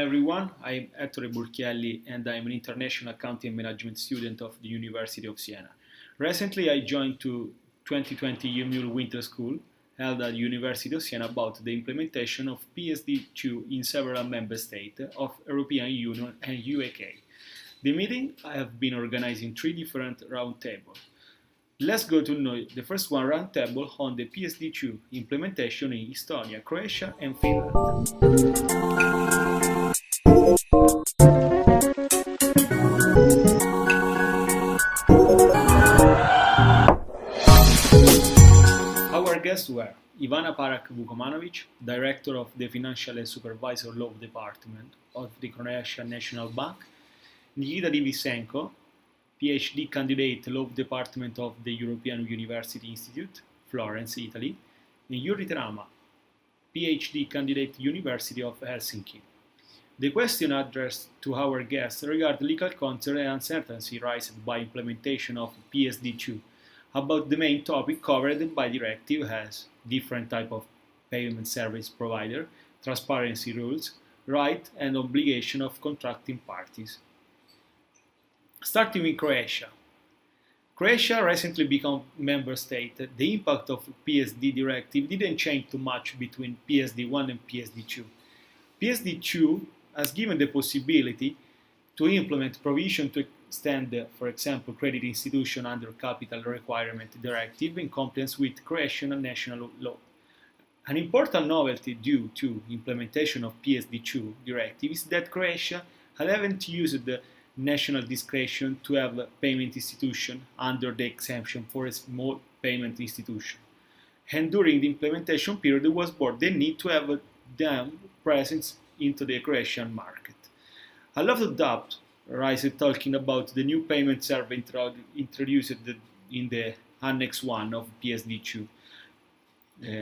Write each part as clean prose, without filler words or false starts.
everyone, I'm Ettore Burchielli and I'm an international accounting and management student of the University of Siena. Recently I joined to 2020 Eumol Winter School held at the University of Siena about the implementation of PSD2 in several member states of European Union and UK. The meeting have been organized in three different roundtables. Let's go to know the first one roundtable on the PSD2 implementation in Estonia, Croatia and Finland. Our guests were Ivana Parak-Vukomanovic, Director of the Financial and Supervisor Law Department of the Croatian National Bank, Nikita Divisenko, PhD candidate Law Department of the European University Institute, Florence, Italy, and Yuri Terama, PhD candidate University of Helsinki. The question addressed to our guests regard legal concern and uncertainty raised by implementation of PSD2 about the main topic covered by directive as different type of payment service provider, transparency rules, right and obligation of contracting parties. Starting with Croatia. Croatia recently became member state. The impact of PSD directive didn't change too much between PSD1 and PSD2. PSD2 has given the possibility to implement provision to extend, for example, credit institution under capital requirement directive in compliance with Croatian national law. An important novelty due to implementation of PSD2 directive is that Croatia haven't used the national discretion to have a payment institution under the exemption for a small payment institution. And during the implementation period there was born the need to have them presence into the Croatian market. A lot of doubt arises talking about the new payment service introduced in the Annex 1 of PSD2,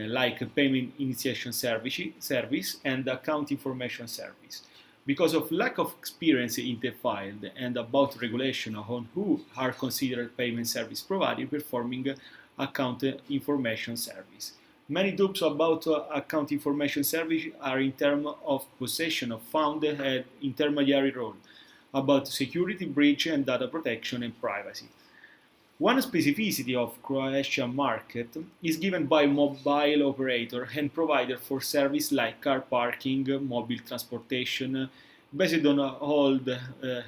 like a payment initiation service and account information service. Because of lack of experience in the field and about regulation on who are considered payment service provider performing account information service. Many doubts about account information service are in terms of possession of fund and intermediary role, about security breach and data protection and privacy. One specificity of Croatian market is given by mobile operator and provider for service like car parking, mobile transportation, based on old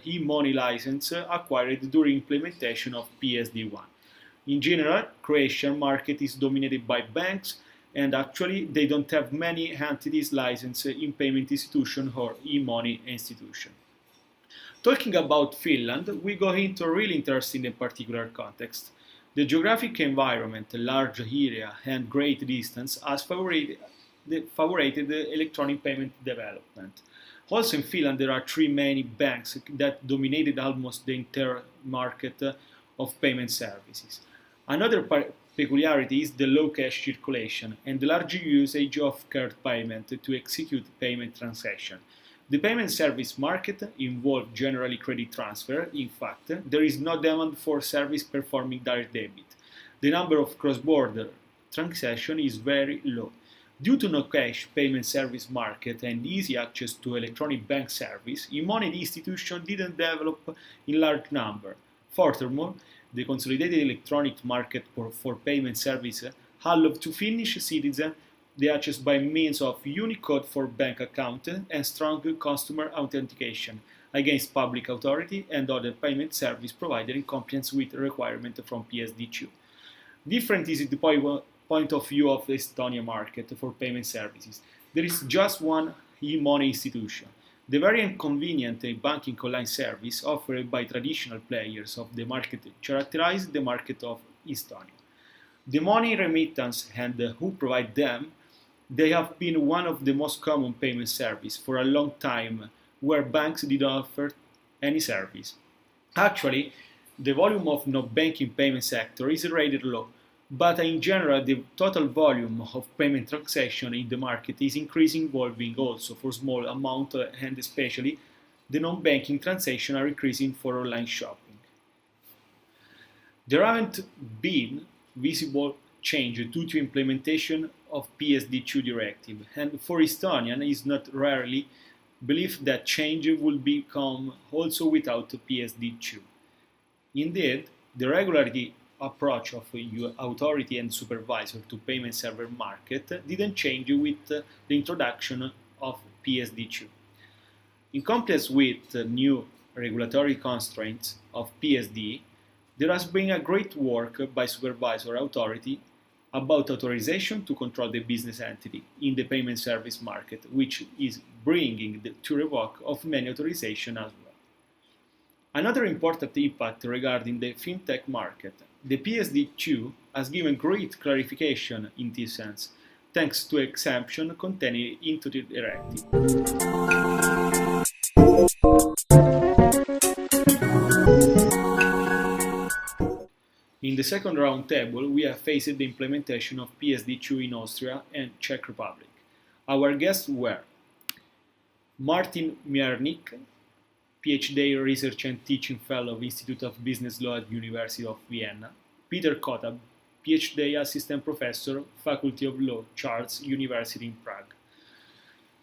e-money license acquired during implementation of PSD1. In general, Croatian market is dominated by banks and actually they don't have many entities licensed in payment institution or e-money institution. Talking about Finland, we go into a really interesting and particular context. The geographic environment, large area and great distance has favored the electronic payment development. Also in Finland there are three main banks that dominated almost the entire market of payment services. Another peculiarity is the low cash circulation and the large usage of card payment to execute payment transaction. The payment service market involves generally credit transfer. In fact, there is no demand for service performing direct debit. The number of cross-border transactions is very low. Due to no cash payment service market and easy access to electronic bank service, e-money institution didn't develop in large number. Furthermore, the consolidated electronic market for payment service allowed to Finnish citizens the access by means of unique code for bank account and strong customer authentication against public authority and other payment service provider in compliance with requirement from PSD2. Different is the point of view of the Estonia market for payment services. There is just one e-money institution. The very inconvenient banking online service offered by traditional players of the market characterize the market of Estonia. The money remittance and who provide them, they have been one of the most common payment service for a long time where banks didn't offer any service. Actually, the volume of non-banking payment sector is rated low, but in general the total volume of payment transaction in the market is evolving also for small amount and especially the non-banking transactions are increasing for online shopping. There haven't been visible change due to implementation of PSD2 directive, and for Estonian is not rarely believe that change will become also without PSD2. Indeed, the regularity approach of authority and supervisor to payment server market didn't change with the introduction of PSD2. In compliance with new regulatory constraints of PSD, there has been a great work by supervisor authority about authorization to control the business entity in the payment service market, which is bringing to revoke of many authorizations as well. Another important impact regarding the fintech market, the PSD2 has given great clarification in this sense, thanks to exemption contained into the directive. In the second round table, we have faced the implementation of PSD2 in Austria and Czech Republic. Our guests were Martin Miernik, PhD Research and Teaching Fellow, Institute of Business Law at University of Vienna; Peter Kotab, PhD Assistant Professor, Faculty of Law, Charles University in Prague.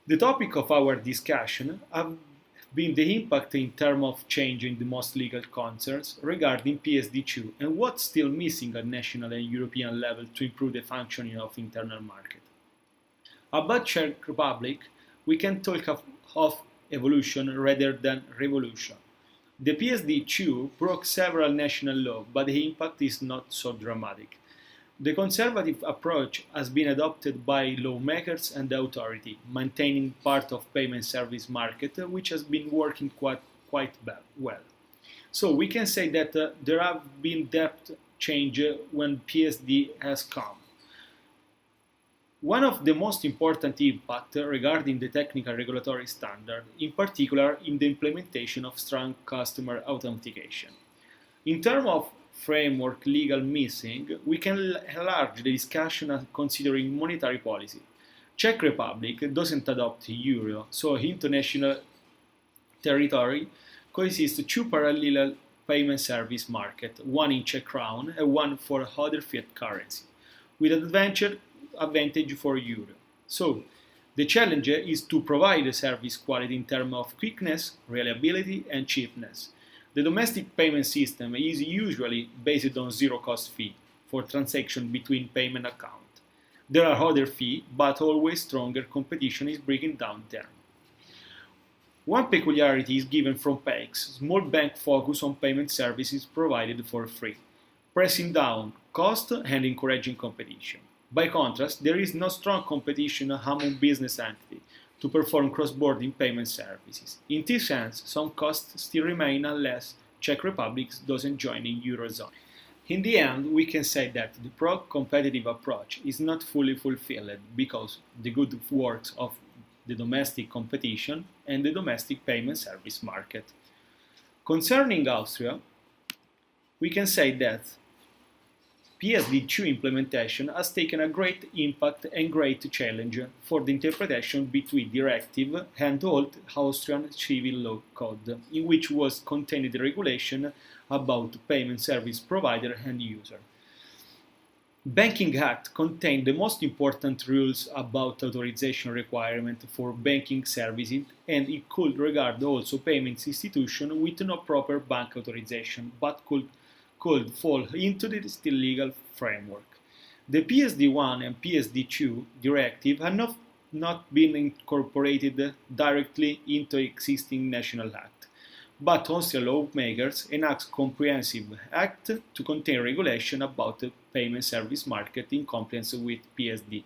The topic of our discussion have been the impact in terms of changing the most legal concerns regarding PSD2 and what's still missing at national and European level to improve the functioning of internal market. About Czech Republic, we can talk of evolution rather than revolution. The PSD2 broke several national laws, but the impact is not so dramatic. The conservative approach has been adopted by lawmakers and the authority, maintaining part of payment service market, which has been working quite well. So we can say that there have been depth change when PSD has come. One of the most important impacts regarding the technical regulatory standard, in particular in the implementation of strong customer authentication. In terms of framework legal missing, we can enlarge the discussion considering monetary policy. Czech Republic doesn't adopt euro, so international territory coexists two parallel payment service markets, one in Czech crown and one for other fiat currency, with advantage for euro. So, the challenge is to provide a service quality in terms of quickness, reliability and cheapness. The domestic payment system is usually based on zero-cost fee for transaction between payment accounts. There are other fees, but always stronger competition is breaking down them. One peculiarity is given from PECs, small bank focus on payment services provided for free, pressing down cost and encouraging competition. By contrast, there is no strong competition among business entities to perform cross-border payment services. In this sense, some costs still remain unless Czech Republic doesn't join the Eurozone. In the end, we can say that the pro-competitive approach is not fully fulfilled because the good works of the domestic competition and the domestic payment service market. Concerning Austria, we can say that PSD2 implementation has taken a great impact and great challenge for the interpretation between directive and old Austrian civil law code, in which was contained the regulation about payment service provider and user. Banking Act contained the most important rules about authorization requirement for banking services, and it could regard also payment institution with no proper bank authorization, but could fall into the still legal framework. The PSD1 and PSD2 directive have not been incorporated directly into existing national act, but Austrian lawmakers enact comprehensive act to contain regulation about the payment service market in compliance with PSD.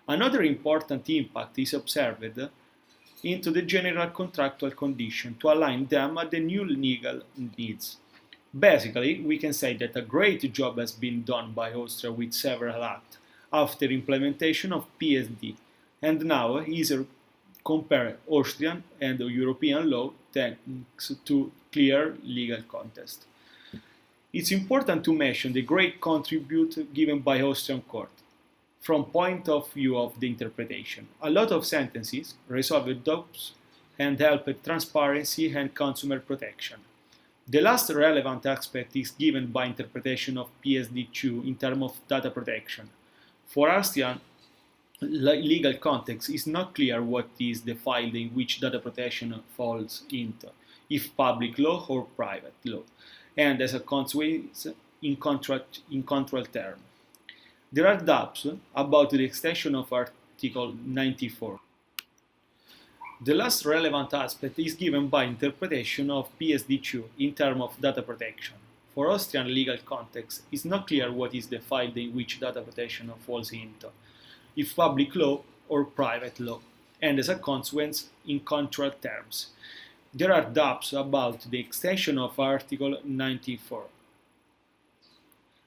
Another important impact is observed into the general contractual condition to align them at the new legal needs. Basically, we can say that a great job has been done by Austria with several acts after implementation of PSD, and now is compare Austrian and European law thanks to clear legal context. It's important to mention the great contribution given by Austrian court from point of view of the interpretation. A lot of sentences resolved doubts and helped transparency and consumer protection. The last relevant aspect is given by interpretation of PSD2 in terms of data protection. For Austria, legal context, it's not clear what is the field in which data protection falls into, if public law or private law, and as a consequence, in contractual terms. There are doubts about the extension of Article 94. The last relevant aspect is given by interpretation of PSD2 in terms of data protection. For Austrian legal context, it's not clear what is the field in which data protection falls into, if public law or private law, and as a consequence, in contract terms. There are doubts about the extension of Article 94,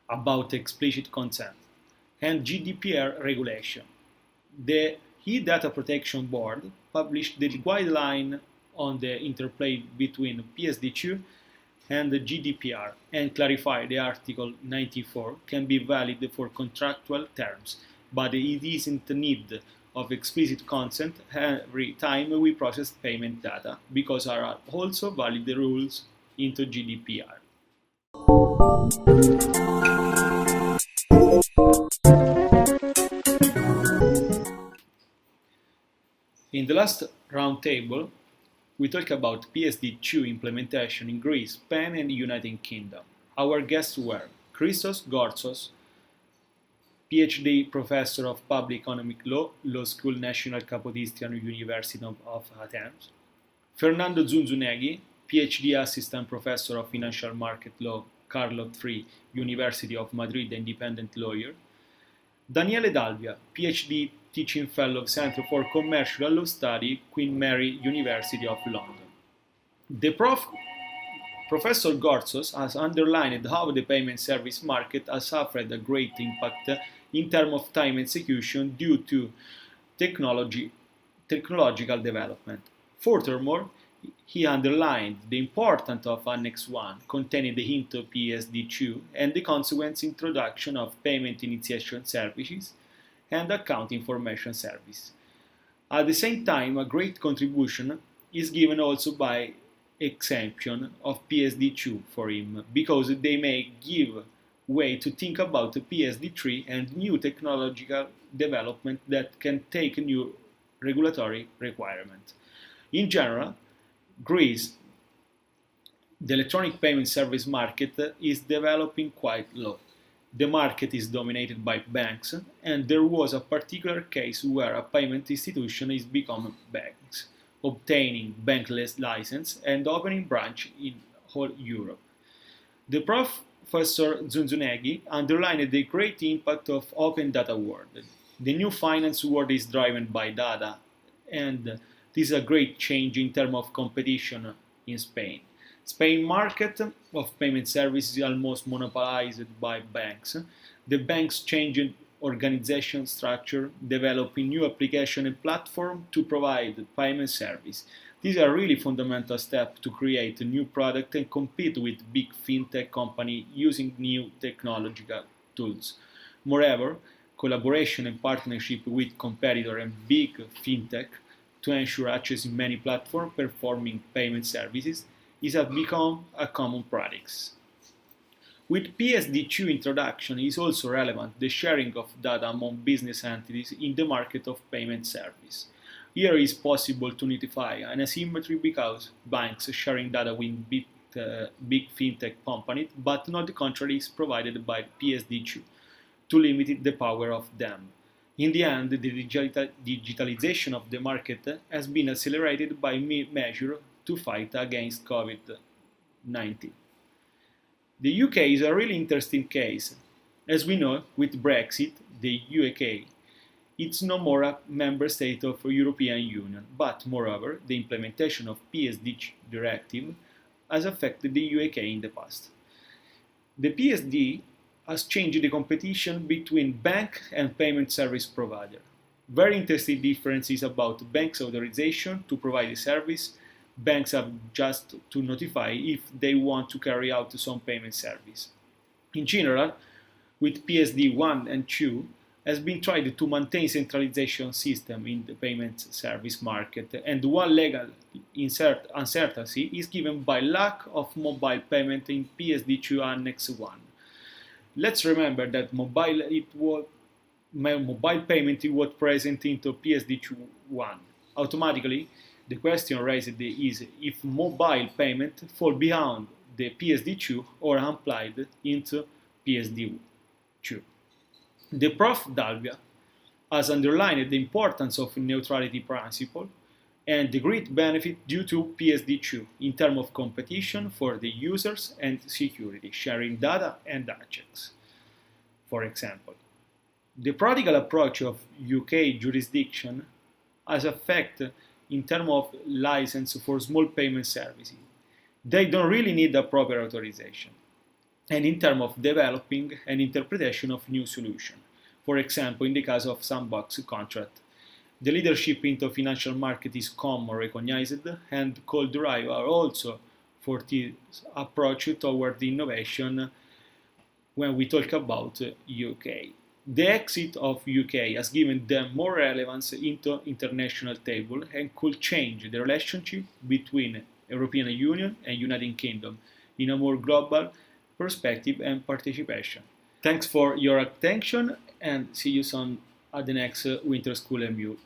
about explicit consent, and GDPR regulation. The E-Data Protection Board published the guideline on the interplay between PSD2 and the GDPR and clarified the Article 94 can be valid for contractual terms, but it isn't need of explicit consent every time we process payment data, because there are also valid rules into GDPR. In the last roundtable, we talked about PSD2 implementation in Greece, Spain and the United Kingdom. Our guests were Christos Gortsos, PhD Professor of Public Economic Law, Law School National Kapodistrian University of Athens, Fernando Zunzuneghi, PhD Assistant Professor of Financial Market Law, Carlo III, University of Madrid Independent Lawyer, Daniele Dalvia, PhD Teaching Fellow, Center for Commercial Law Study, Queen Mary University of London. Professor Gortsos has underlined how the payment service market has suffered a great impact in terms of time execution due to technological development. Furthermore, he underlined the importance of Annex 1, containing the hint of PSD2 and the consequent introduction of payment initiation services and account information service. At the same time, a great contribution is given also by exemption of PSD2 for him, because they may give way to think about PSD3 and new technological development that can take new regulatory requirements. In general, Greece, the electronic payment service market is developing quite low. The market is dominated by banks, and there was a particular case where a payment institution is becoming banks, obtaining bankless license and opening branch in whole Europe. The Professor Zunzuneghi underlined the great impact of open data world. The new finance world is driven by data, and this is a great change in terms of competition in Spain. Spain market of payment services is almost monopolized by banks. The banks changing organization structure, developing new application and platform to provide payment service. These are really fundamental steps to create a new product and compete with big fintech companies using new technological tools. Moreover, collaboration and partnership with competitor and big fintech to ensure access in many platforms performing payment services is have become a common practice. With PSD2 introduction is also relevant the sharing of data among business entities in the market of payment service. Here it is possible to notify an asymmetry because banks sharing data with big fintech companies, but not the contrary is provided by PSD2 to limit the power of them. In the end, the digitalization of the market has been accelerated by measures to fight against COVID-19. The UK is a really interesting case. As we know, with Brexit, the UK it's no more a member state of the European Union, but moreover, the implementation of PSD directive has affected the UK in the past. The PSD has changed the competition between bank and payment service provider. Very interesting differences about banks' authorization to provide a service. Banks have just to notify if they want to carry out some payment service. In general, with PSD 1 and 2, has been tried to maintain centralization system in the payment service market, and one legal uncertainty is given by lack of mobile payment in PSD 2 Annex 1. Let's remember that mobile mobile payment was present into PSD2.1. Automatically, the question raised is if mobile payment fall beyond the PSD2 or applied into PSD2. The Prof. Dalvia has underlined the importance of neutrality principle and the great benefit due to PSD2 in terms of competition for the users and security, sharing data and checks. For example, the practical approach of UK jurisdiction has effect in terms of license for small payment services. They don't really need a proper authorization. And in terms of developing an interpretation of new solution. For example, in the case of sandbox contract, the leadership into financial market is common recognized and could derive also for this approach toward the innovation when we talk about UK. The exit of UK has given them more relevance into international table and could change the relationship between European Union and United Kingdom in a more global perspective and participation. Thanks for your attention and see you soon at the next Winter School MU.